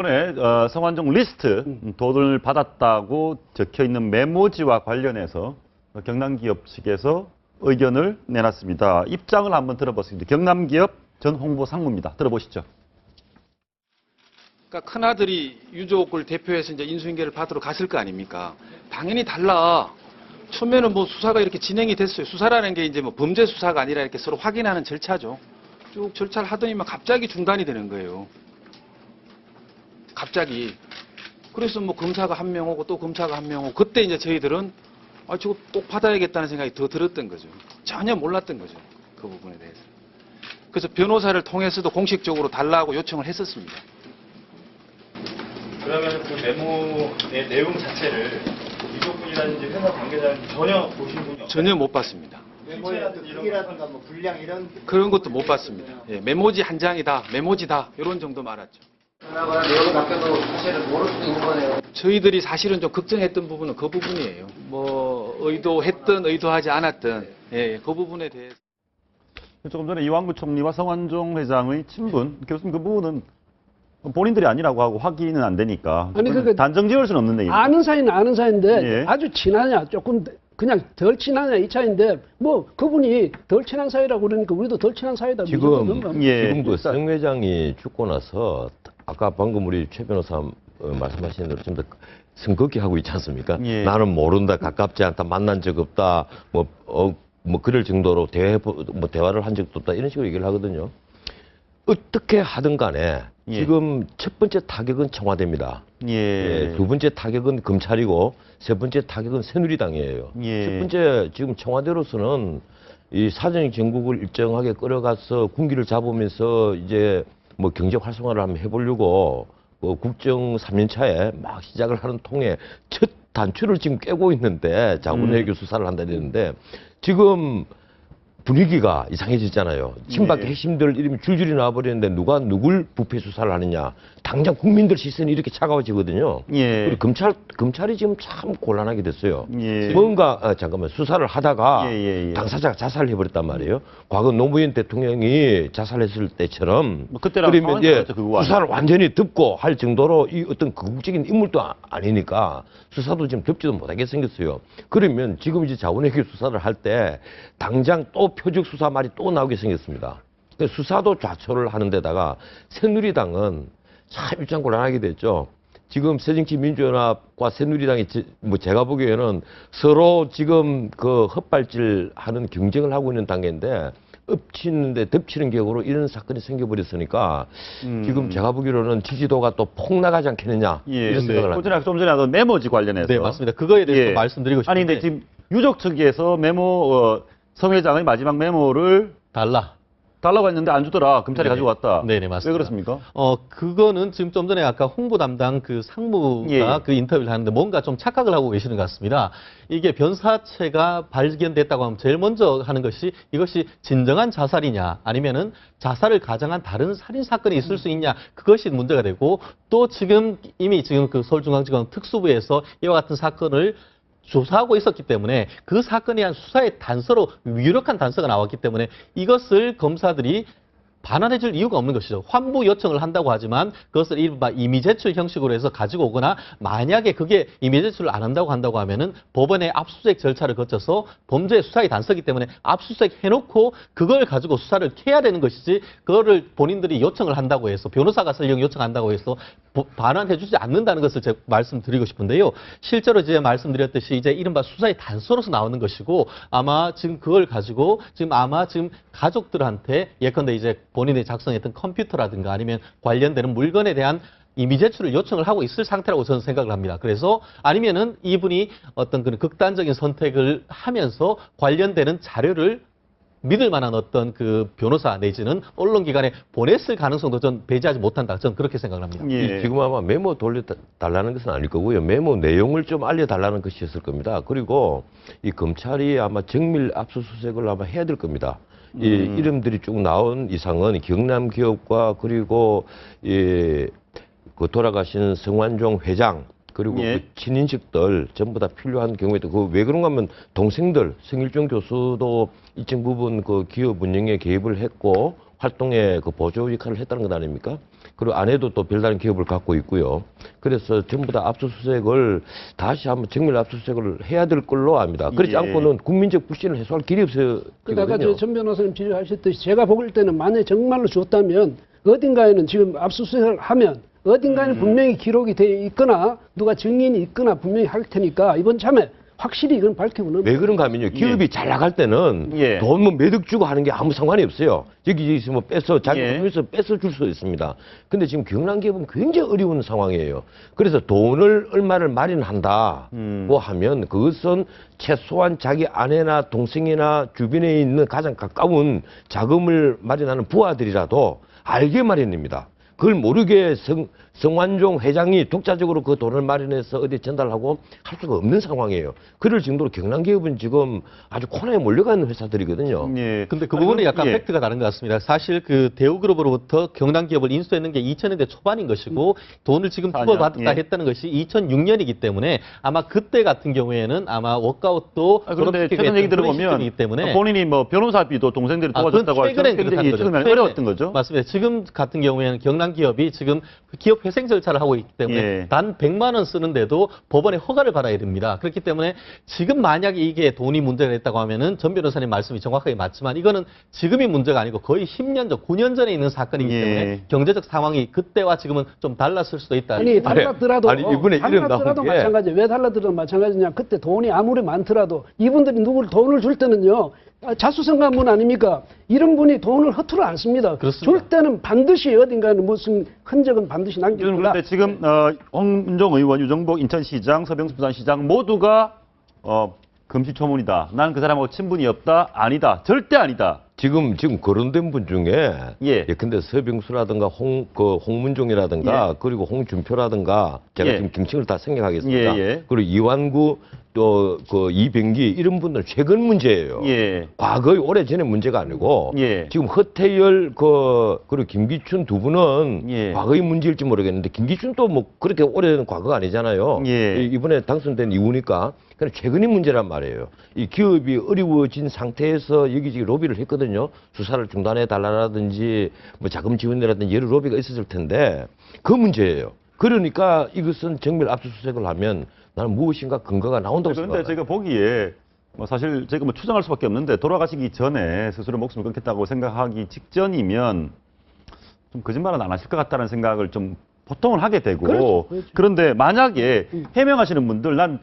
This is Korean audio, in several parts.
이번에 성완종 리스트 돈을 받았다고 적혀있는 메모지와 관련해서 경남기업 측에서 의견을 내놨습니다. 입장을 한번 들어보겠습니다. 경남기업 전 홍보상무입니다. 들어보시죠. 그러니까 큰아들이 유족을 대표해서 이제 인수인계를 받으러 갔을 거 아닙니까? 당연히 달라. 처음에는 뭐 수사가 이렇게 진행이 됐어요. 수사라는 게 이제 뭐 범죄 수사가 아니라 이렇게 서로 확인하는 절차죠. 쭉 절차를 하더니만 갑자기 중단이 되는 거예요. 갑자기. 그래서 뭐 검사가 한 명 오고 또 검사가 한 명 오고 그때 이제 저희들은 아 저거 똑 받아야겠다는 생각이 더 들었던 거죠. 전혀 몰랐던 거죠. 그 부분에 대해서. 그래서 변호사를 통해서도 공식적으로 달라고 요청을 했었습니다. 그러면 그 메모의 내용 자체를 유족분이라든지 회사 관계자는 전혀 보신 분이 없어요? 전혀 못 봤습니다. 메모의 크기라든가 뭐 분량 이런 그런 것도 못 봤습니다. 예, 메모지 한 장이다, 메모지다 이런 정도 말았죠. 하나거나 내용이 바뀌어도 사실은 모를 수도 있는 거네요. 저희들이 사실은 좀 걱정했던 부분은 그 부분이에요. 뭐 의도했든 의도하지 않았든 예, 그 부분에 대해서. 조금 전에 이완구 총리와 성완종 회장의 친분, 교수님 그 부분은 본인들이 아니라고 하고 확인은 안 되니까 아니, 그러니까 단정 지을 수는 없는 얘기입니다. 아는 사이는 아는 사이인데 예. 아주 친하냐 조금 그냥 덜 친하냐 이 차이인데 뭐 그분이 덜 친한 사이라고 그러니까 우리도 덜 친한 사이다. 지금 예. 지금 그 성 회장이 죽고 나서 아까 방금 우리 최 변호사 말씀하신 대로 좀 더 성급히 하고 있지 않습니까? 예. 나는 모른다, 가깝지 않다, 만난 적 없다, 뭐 그럴 정도로 대화를 한 적도 없다 이런 식으로 얘기를 하거든요. 어떻게 하든 간에 예. 지금 첫 번째 타격은 청와대입니다. 예. 두 번째 타격은 검찰이고 세 번째 타격은 새누리당이에요. 예. 첫 번째 지금 청와대로서는 이 사정의 정국을 일정하게 끌어가서 군기를 잡으면서 이제 뭐 경제 활성화를 한번 해보려고 국정 3년차에 막 시작을 하는 통에 첫 단추를 지금 깨고 있는데 자본외교 수사를 한다는데 지금 분위기가 이상해졌잖아요. 친박 예. 핵심들 이름이 줄줄이 나와버리는데 누가 누굴 부패 수사를 하느냐. 당장 국민들 시선이 이렇게 차가워지거든요. 예. 그리고 검찰이 지금 참 곤란하게 됐어요. 예. 뭔가 잠깐만 수사를 하다가 예. 당사자가 자살을 해버렸단 말이에요. 과거 노무현 대통령이 자살했을 때처럼 뭐 그때랑 그러면 상황이 달랐죠, 그거 아니에요? 수사를 완전히 덮고 할 정도로 이 어떤 극적인 인물도 아니니까 수사도 지금 덮지도 못하게 생겼어요. 그러면 지금 이제 자원외교 수사를 할 때 당장 또 표적 수사 말이 또 나오게 생겼습니다. 그러니까 수사도 좌초를 하는 데다가 새누리당은 참 입장 곤란하게 됐죠. 지금 새정치민주연합과 새누리당이 뭐 제가 보기에는 서로 지금 그 헛발질하는 경쟁을 하고 있는 단계인데 엎치는데 덮치는 격으로 이런 사건이 생겨버렸으니까 지금 제가 보기로는 지지도가 또 폭 나가지 않겠느냐 예. 이런 생각을 합니다. 좀 전에 메모지 관련해서. 네, 맞습니다. 그거에 대해서 예. 말씀드리고 싶은데. 아니 근데 지금 유족 측에서 성 회장의 마지막 메모를 달라고 했는데 안 주더라. 검찰이 네네. 가지고 왔다. 네네, 맞습니다. 왜 그렇습니까? 그거는 지금 좀 전에 아까 홍보 담당 그 상무가 예. 그 인터뷰를 하는데 뭔가 좀 착각을 하고 계시는 것 같습니다. 이게 변사체가 발견됐다고 하면 제일 먼저 하는 것이 이것이 진정한 자살이냐 아니면은 자살을 가장한 다른 살인 사건이 있을 수 있냐 그것이 문제가 되고 또 지금 이미 지금 그 서울중앙지검 특수부에서 이와 같은 사건을 조사하고 있었기 때문에 그 사건에 대한 수사의 단서로 유력한 단서가 나왔기 때문에 이것을 검사들이 반환해 줄 이유가 없는 것이죠. 환부 요청을 한다고 하지만 그것을 이른바 임의 제출 형식으로 해서 가지고 오거나 만약에 그게 임의 제출을 안 한다고 하면은 법원의 압수수색 절차를 거쳐서 범죄 수사의 단서이기 때문에 압수수색 해놓고 그걸 가지고 수사를 해야 되는 것이지 그거를 본인들이 요청을 한다고 해서 변호사가 설령 요청한다고 해서 반환해 주지 않는다는 것을 제가 말씀드리고 싶은데요. 실제로 이제 말씀드렸듯이 이제 이른바 수사의 단서로서 나오는 것이고 아마 지금 그걸 가지고 지금 가족들한테 예컨대 이제 본인이 작성했던 컴퓨터라든가 아니면 관련되는 물건에 대한 임의 제출을 요청을 하고 있을 상태라고 저는 생각을 합니다. 그래서 아니면은 이분이 어떤 그런 극단적인 선택을 하면서 관련되는 자료를 믿을 만한 어떤 그 변호사 내지는 언론기관에 보냈을 가능성도 전 배제하지 못한다. 저는 그렇게 생각을 합니다. 예. 지금 아마 메모 돌려달라는 것은 아닐 거고요. 메모 내용을 좀 알려달라는 것이었을 겁니다. 그리고 이 검찰이 아마 정밀 압수수색을 아마 해야 될 겁니다. 이 이름들이 쭉 나온 이상은 경남기업과 그리고 그 돌아가신 성완종 회장 그리고 예. 그 친인척들 전부 다 필요한 경우에도 그 왜 그런가 하면 동생들 성일종 교수도 일정 부분 그 기업 운영에 개입을 했고 활동에 그 보조 역할을 했다는 것 아닙니까? 그리고 아내도 또 별다른 기업을 갖고 있고요. 그래서 전부 다 압수수색을 다시 한번 정밀 압수수색을 해야 될 걸로 압니다. 그렇지 예. 않고는 국민적 불신을 해소할 길이 없어요. 그러다가 전 변호사님 지적하셨듯이 제가 보길 때는 만약에 정말로 줬다면 어딘가에는 지금 압수수색을 하면 어딘가에는 분명히 기록이 돼 있거나 누가 증인이 있거나 분명히 할 테니까 이번 참에 확실히 이건 밝히고는 왜 그런가 하면요. 기업이 잘 나갈 때는 예. 돈 뭐 매덕 주고 하는 게 아무 상관이 없어요. 여기 있으면 자기 예. 돈에서 뺏어 줄 수 있습니다. 근데 지금 경남 기업은 굉장히 어려운 상황이에요. 그래서 돈을 얼마를 마련한다고 하면 그것은 최소한 자기 아내나 동생이나 주변에 있는 가장 가까운 자금을 마련하는 부하들이라도 알게 마련입니다. 그걸 모르게 성완종 회장이 독자적으로 그 돈을 마련해서 어디 전달하고 할 수가 없는 상황이에요. 그럴 정도로 경남기업은 지금 아주 코너에 몰려가는 회사들이거든요. 예. 근데 그 부분은 약간 예. 팩트가 다른 것 같습니다. 사실 그 대우그룹으로부터 경남기업을 인수했는 게 2000년대 초반인 것이고 돈을 지금 4년, 주고받았다 예. 했다는 것이 2006년이기 때문에 아마 그때 같은 경우에는 아마 워크아웃도 그런데 최근 얘기 들어보면 이기 때문에 본인이 뭐 변호사비도 동생들이 도와줬다고 할 최근엔 정도로 그렇다는 굉장히 거죠. 처음에 어려웠던 거죠. 맞습니다. 지금 같은 경우에는 경남기업이 지금 기업 회생 절차를 하고 있기 때문에 예. 단 100만 원 쓰는데도 법원의 허가를 받아야 됩니다. 그렇기 때문에 지금 만약에 이게 돈이 문제가 있다고 하면은 전 변호사님 말씀이 정확하게 맞지만 이거는 지금이 문제가 아니고 거의 10년 전, 9년 전에 있는 사건이기 예. 때문에 경제적 상황이 그때와 지금은 좀 달랐을 수도 있다. 아니 달랐더라도 아니, 이번에 이름 달랐더라도 나온 게- 마찬가지. 왜 달랐더라도 마찬가지냐. 그때 돈이 아무리 많더라도 이분들이 누구를 돈을 줄 때는요. 자수성가문 아닙니까? 이런 분이 돈을 허투루 안 씁니다. 그렇습니다. 줄 때는 반드시 어딘가에는 무슨 흔적은 반드시 남길 거다. 그런데 지금 홍문종 의원, 유정복 인천시장, 서병수 부산시장 모두가 금시초문이다. 나는 그 사람하고 친분이 없다. 아니다. 절대 아니다. 지금 거론된 분 중에 예. 근데 서병수라든가 홍문종이라든가 그리고 홍준표라든가 제가 예. 지금 김칭을 다 생략하겠습니다. 예, 예. 그리고 이완구 또 그 이병기 이런 분들은 최근 문제예요. 예. 과거의 오래전의 문제가 아니고 예. 지금 허태열 그리고 김기춘 두 분은 예. 과거의 문제일지 모르겠는데 김기춘도 뭐 그렇게 오래된 과거가 아니잖아요. 예. 이번에 당선된 이후니까 그냥 최근의 문제란 말이에요. 이 기업이 어려워진 상태에서 여기저기 로비를 했거든요. 수사를 중단해 달라라든지 뭐 자금 지원이라든지 여러 로비가 있었을 텐데 그 문제예요. 그러니까 이것은 정밀 압수수색을 하면 나는 무엇인가 근거가 나온다고 그런데 생각해요. 제가 보기에 뭐 사실 제가 뭐 추정할 수밖에 없는데 돌아가시기 전에 스스로 목숨을 끊겠다고 생각하기 직전이면 좀 거짓말은 안 하실 것 같다는 생각을 좀 보통은 하게 되고 그렇죠, 그렇죠. 그런데 만약에 해명하시는 분들 난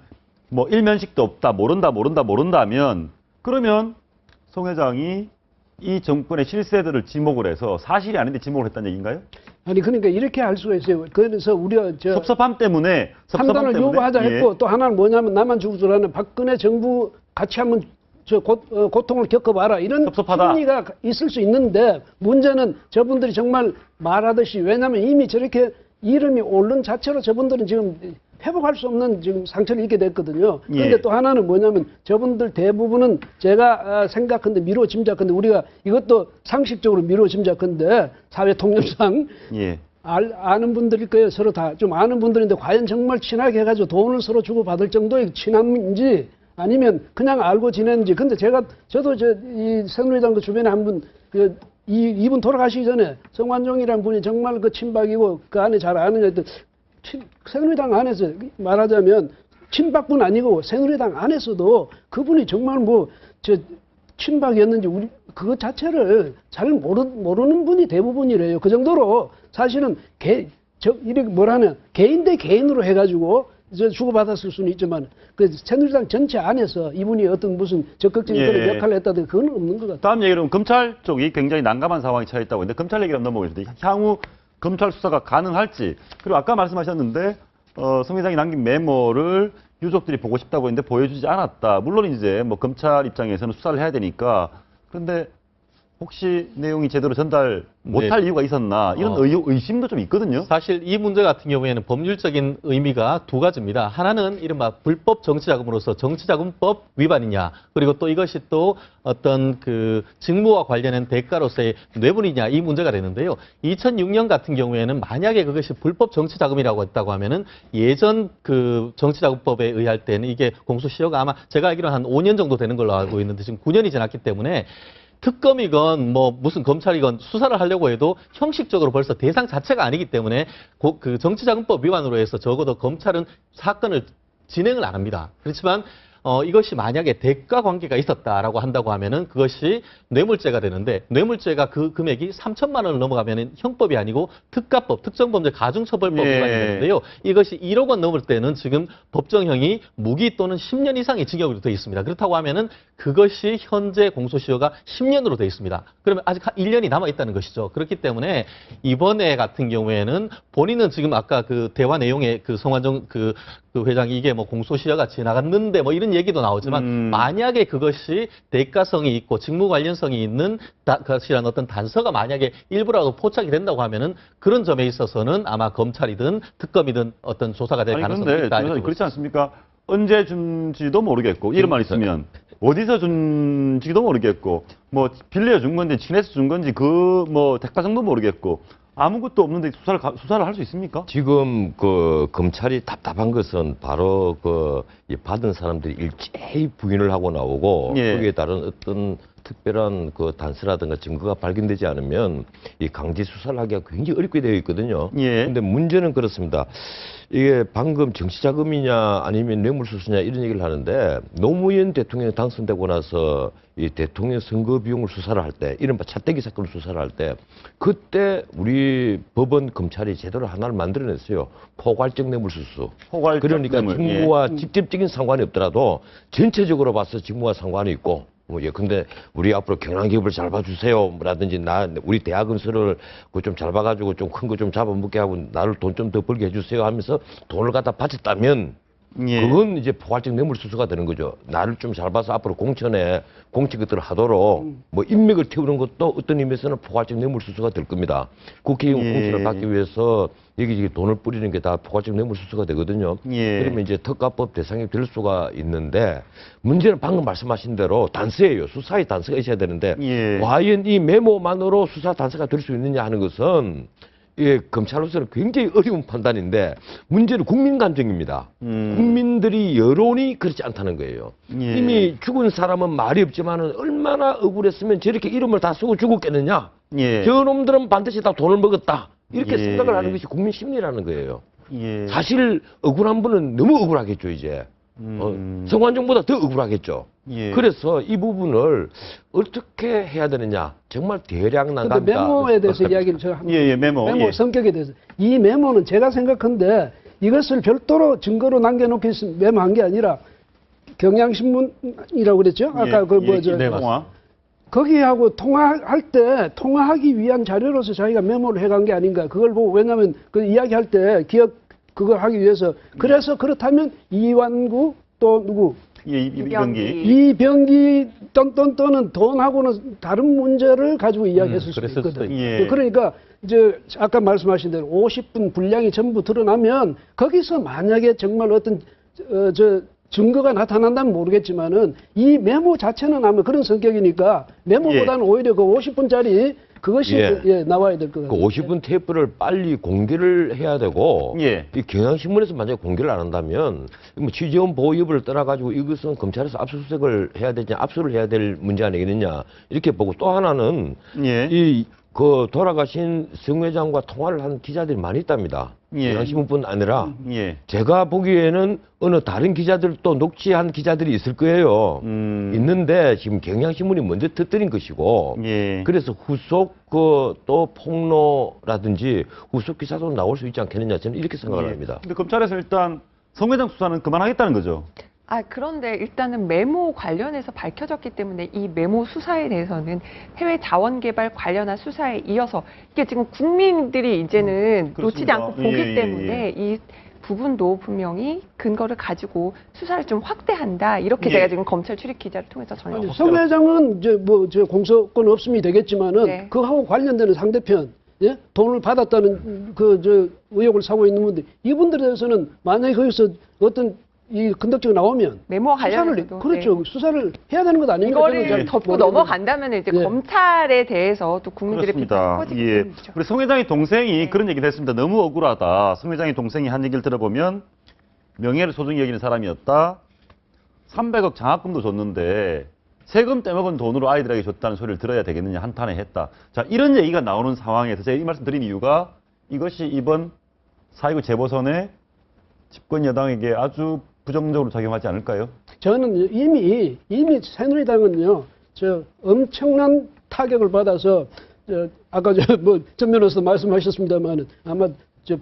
뭐 일면식도 없다 모른다 하면 그러면 송 회장이 이 정권의 실세들을 지목을 해서 사실이 아닌데 지목을 했다는 얘기인가요? 아니 그러니까 이렇게 할 수가 있어요. 그래서 우리가 섭섭함 때문에 판단을 요구하자 예. 했고 또 하나는 뭐냐면 나만 죽을 줄 아는 박근혜 정부 같이 한번 고통을 겪어봐라 이런 섭섭하다. 심리가 있을 수 있는데 문제는 저분들이 정말 말하듯이 왜냐하면 이미 저렇게 이름이 오른 자체로 저분들은 지금 회복할 수 없는 지금 상처를 입게 됐거든요. 그런데 예. 또 하나는 뭐냐면 저분들 대부분은 제가 생각한데 미뤄 짐작한데 우리가 이것도 상식적으로 미뤄 짐작한데 사회 통념상 예. 아는 분들일 거예요. 서로 다 좀 아는 분들인데 과연 정말 친하게 해가지고 돈을 서로 주고 받을 정도의 친함인지 아니면 그냥 알고 지내는지. 근데 저도 이 새누리당 그 주변에 한 분 이분 돌아가시기 전에 성완종이라는 분이 정말 그 친박이고 그 안에 잘 아는 애들 새누리당 안에서 말하자면 친박뿐 아니고 새누리당 안에서도 그분이 정말 친박이었는지 우리 그것 자체를 잘 모르는 분이 대부분이래요. 그 정도로 사실은 이렇게 뭐라면 개인 대 개인으로 해가지고 주고받았을 수는 있지만 그 새누리당 전체 안에서 이분이 어떤 무슨 적극적인 예. 그런 역할을 했다든 그건 없는 것 같아요. 다음 얘기는 검찰 쪽이 굉장히 난감한 상황이 처해 있다고 했는데 검찰 얘기를 한번 넘어보겠습니다. 향후 검찰 수사가 가능할지 그리고 아까 말씀하셨는데 송 회장이 남긴 메모를 유족들이 보고 싶다고 했는데 보여주지 않았다. 물론 이제 뭐 검찰 입장에서는 수사를 해야 되니까 그런데 혹시 내용이 제대로 전달 못할 이유가 있었나 이런 의심도 좀 있거든요. 사실 이 문제 같은 경우에는 법률적인 의미가 두 가지입니다. 하나는 이른바 불법 정치자금으로서 정치자금법 위반이냐, 그리고 또 이것이 또 어떤 그 직무와 관련된 대가로서의 뇌물이냐 이 문제가 되는데요. 2006년 같은 경우에는 만약에 그것이 불법 정치자금이라고 했다고 하면은 예전 그 정치자금법에 의할 때는 이게 공소시효가 아마 제가 알기로는 한 5년 정도 되는 걸로 알고 있는데 지금 9년이 지났기 때문에 특검이건 뭐 무슨 검찰이건 수사를 하려고 해도 형식적으로 벌써 대상 자체가 아니기 때문에 그 정치자금법 위반으로 해서 적어도 검찰은 사건을 진행을 안 합니다. 그렇지만 이것이 만약에 대가 관계가 있었다라고 한다고 하면은 그것이 뇌물죄가 되는데 뇌물죄가 그 금액이 3천만 원을 넘어가면은 형법이 아니고 특가법, 특정범죄 가중처벌법 예. 위반이 되는데요. 이것이 1억 원 넘을 때는 지금 법정형이 무기 또는 10년 이상의 징역으로 되어 있습니다. 그렇다고 하면은 그것이 현재 공소시효가 10년으로 되어 있습니다. 그러면 아직 1년이 남아 있다는 것이죠. 그렇기 때문에 이번에 같은 경우에는 본인은 지금 아까 그 대화 내용에 그 성완종 그 회장이 이게 뭐 공소시효가 지나갔는데 뭐 이런 얘기도 나오지만 만약에 그것이 대가성이 있고 직무 관련성이 있는 것이라는 어떤 단서가 만약에 일부라도 포착이 된다고 하면은 그런 점에 있어서는 아마 검찰이든 특검이든 어떤 조사가 될 아니 가능성이 그런데 있다. 변호사님 그렇지 않습니까? 언제 준지도 모르겠고 이름만 있으면 어디서 준지도 모르겠고 뭐 빌려준 건지 친해서 준 건지 그 뭐 대가성도 모르겠고 아무것도 없는데 수사를 할 수 있습니까? 지금 그 검찰이 답답한 것은 바로 이 받은 사람들이 일제히 부인을 하고 나오고 예. 거기에 따른 어떤 특별한 그 단서라든가 증거가 발견되지 않으면 이 강제 수사를 하기가 굉장히 어렵게 되어 있거든요. 예. 근데 문제는 그렇습니다. 이게 방금 정치자금이냐 아니면 뇌물수수냐 이런 얘기를 하는데 노무현 대통령이 당선되고 나서 이 대통령 선거 비용을 수사를 할 때 이른바 차떼기 사건을 수사를 할 때 그때 우리 법원 검찰이 제대로 하나를 만들어냈어요. 포괄적 뇌물수수. 포괄적 그러니까 뇌물, 직무와 직접적인 상관이 없더라도 전체적으로 봐서 직무와 상관이 있고 뭐 예컨대 우리 앞으로 경남기업을 잘 봐주세요 라든지 우리 대학은서를 그 좀 잘 봐가지고 좀 큰 거 좀 잡아먹게 하고 나를 돈 좀 더 벌게 해주세요 하면서 돈을 갖다 바쳤다면 예. 그건 이제 포괄적 뇌물수수가 되는 거죠. 나를 좀 잘 봐서 앞으로 공천에 공직 것들을 하도록 뭐 인맥을 태우는 것도 어떤 의미에서는 포괄적 뇌물수수가 될 겁니다. 국회의원 예. 공천을 받기 위해서 여기저기 돈을 뿌리는 게 다 포괄적 뇌물수수가 되거든요. 예. 그러면 이제 특가법 대상이 될 수가 있는데 문제는 방금 말씀하신 대로 단서예요. 수사의 단서가 있어야 되는데 예. 과연 이 메모만으로 수사 단서가 될 수 있느냐 하는 것은 예, 검찰로서는 굉장히 어려운 판단인데 문제는 국민 감정입니다. 국민들이 여론이 그렇지 않다는 거예요. 예. 이미 죽은 사람은 말이 없지만은 얼마나 억울했으면 저렇게 이름을 다 쓰고 죽었겠느냐. 예. 저놈들은 반드시 다 돈을 먹었다. 이렇게 예. 생각을 하는 것이 국민 심리라는 거예요. 예. 사실 억울한 분은 너무 억울하겠죠, 이제. 성완종보다 더 억울하겠죠. 예. 그래서 이 부분을 어떻게 해야 되느냐. 정말 대량 근데 난감다. 메모에 대해서 이야기를 제가 합니다. 예, 예, 메모. 예. 성격에 대해서. 이 메모는 제가 생각한데 이것을 별도로 증거로 남겨놓기 위해서 메모한 게 아니라 경향신문이라고 그랬죠? 아까 그 예, 뭐죠? 네, 통화. 거기하고 통화할 때 통화하기 위한 자료로서 자기가 메모를 해간 게 아닌가. 그걸 보고 왜냐하면 그 이야기할 때 기억 그걸 하기 위해서 그래서 그렇다면 이완구 또 누구 예, 이병기. 이병기 또는 돈하고는 다른 문제를 가지고 이야기했을 수도 그랬을 수도 있거든. 있- 예. 그러니까 이제 아까 말씀하신 대로 50분 분량이 전부 드러나면 거기서 만약에 정말 어떤 증거가 나타난다면 모르겠지만은 이 메모 자체는 아마 그런 성격이니까 메모보다는 오히려 그 50분짜리 그것이 예. 나와야 될 것 그 같아요. 50분 테이프를 빨리 공개를 해야 되고 예. 이 경향신문에서 만약에 공개를 안 한다면 뭐 취재원 보호 여부를 떠나가지고 이것은 검찰에서 압수수색을 해야 되냐 압수를 해야 될 문제 아니겠느냐 이렇게 보고 또 하나는 예. 이 그 돌아가신 성 회장과 통화를 한 기자들이 많이 있답니다. 예. 경향신문뿐 아니라 예. 제가 보기에는 어느 다른 기자들도 녹취한 기자들이 있을 거예요. 있는데 지금 경향신문이 먼저 터뜨린 것이고 예. 그래서 후속 또 폭로라든지 후속 기사도 나올 수 있지 않겠느냐 저는 이렇게 생각을 예. 합니다. 근데 검찰에서 일단 성 회장 수사는 그만하겠다는 거죠. 그런데 일단은 메모 관련해서 밝혀졌기 때문에 이 메모 수사에 대해서는 해외 자원 개발 관련한 수사에 이어서 이게 지금 국민들이 이제는 놓치지 그렇습니다. 않고 보기 예, 예, 때문에 이 부분도 분명히 근거를 가지고 수사를 좀 확대한다. 이렇게 예. 제가 지금 검찰 출입 기자를 통해서 아니, 전해드렸습니다. 성 회장은 저 공소권 없음이 되겠지만은 네. 그하고 관련되는 상대편 예? 돈을 받았다는 의혹을 사고 있는 분들 이분들에 대해서는 만약에 거기서 어떤 이 근덕지가 나오면 메모와 수사를 관련해서도 그렇죠 수사를 해야 되는 것 아닙니까? 이거를 저는 잘 덮고 모르겠는데. 넘어간다면 이제 예. 검찰에 대해서 또 국민들의 비판이 그렇습니다. 커지기 예. 때문이죠. 우리 성 회장의 동생이 네. 그런 얘기를 했습니다. 너무 억울하다. 성 회장의 동생이 한 얘기를 들어보면 명예를 소중히 여기는 사람이었다. 300억 장학금도 줬는데 세금 떼먹은 돈으로 아이들에게 줬다는 소리를 들어야 되겠느냐 한탄에 했다. 자, 이런 얘기가 나오는 상황에서 제가 이 말씀 드린 이유가 이것이 이번 4.19 재보선에 집권 여당에게 아주 부정적으로 작용하지 않을까요? 저는 이미 새누리당은요, 엄청난 타격을 받아서, 아까 전 변호사 말씀하셨습니다만, 아마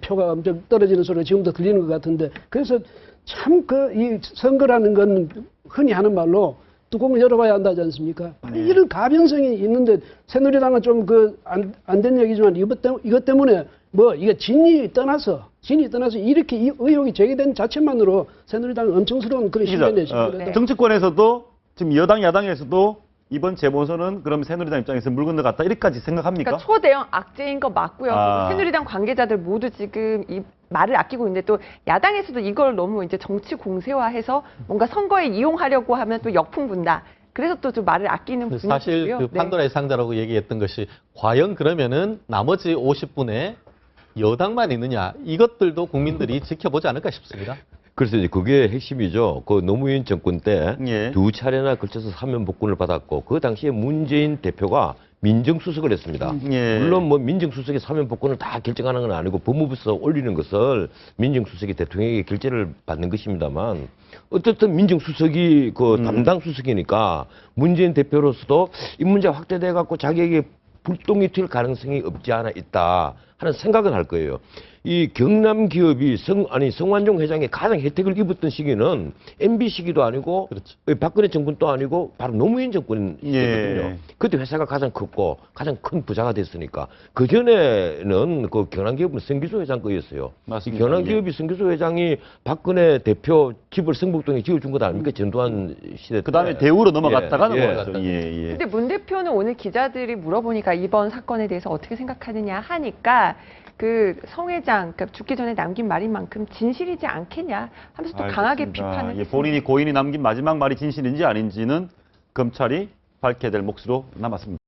표가 엄청 떨어지는 소리가 지금도 들리는 것 같은데, 그래서 참 이 선거라는 건 흔히 하는 말로 뚜껑을 열어봐야 한다지 않습니까? 이런 가변성이 있는데, 새누리당은 좀 안 된 얘기지만 이것 때문에 이게 진이 떠나서 이렇게 이 의혹이 제기된 자체만으로 새누리당은 엄청스러운 그런 시련에 네. 정치권에서도 지금 여당 야당에서도 이번 재보선은 그럼 새누리당 입장에서 물 건너갔다 이렇게까지 생각합니까? 그러니까 초대형 악재인 거 맞고요. 아. 새누리당 관계자들 모두 지금 이 말을 아끼고 있는데 또 야당에서도 이걸 너무 이제 정치 공세화해서 뭔가 선거에 이용하려고 하면 또 역풍 분다. 그래서 또 좀 말을 아끼는 분위기고요. 사실 그 판도라의 상자라고 얘기했던 것이 과연 그러면은 나머지 50분에 여당만 있느냐 이것들도 국민들이 지켜보지 않을까 싶습니다. 그래서 이제 그게 핵심이죠. 그 노무현 정권 때 예. 두 차례나 걸쳐서 사면 복권을 받았고 그 당시에 문재인 대표가 민정수석을 했습니다. 예. 물론 민정수석이 사면 복권을 다 결정하는 건 아니고 법무부에서 올리는 것을 민정수석이 대통령에게 결재를 받는 것입니다만 어쨌든 민정수석이 담당 수석이니까 문재인 대표로서도 이 문제 확대돼 갖고 자기에게 불똥이 튈 가능성이 없지 않아 있다 하는 생각은 할 거예요. 이 경남 기업이 성완종 회장이 가장 혜택을 입었던 시기는 MB 시기도 아니고 그렇죠. 박근혜 정권도 아니고 바로 노무현 정권이거든요. 예. 그때 회사가 가장 컸고 가장 큰 부자가 됐으니까 그 전에는 그 경남기업은 성기수 회장 거였어요. 맞습니다. 이 경남기업이 성기수 회장이 박근혜 대표 집을 성북동에 지어준 것 아닙니까? 전두환 시대 때. 그 다음에 대우로 넘어갔다가 예, 예. 넘어갔죠. 예. 근데 문 대표는 오늘 기자들이 물어보니까 이번 사건에 대해서 어떻게 생각하느냐 하니까 성 회장, 그러니까 죽기 전에 남긴 말인 만큼 진실이지 않겠냐 하면서 또 강하게 알겠습니다. 비판을 예, 했습니다. 본인이 고인이 남긴 마지막 말이 진실인지 아닌지는 검찰이 밝혀야 될 몫으로 남았습니다.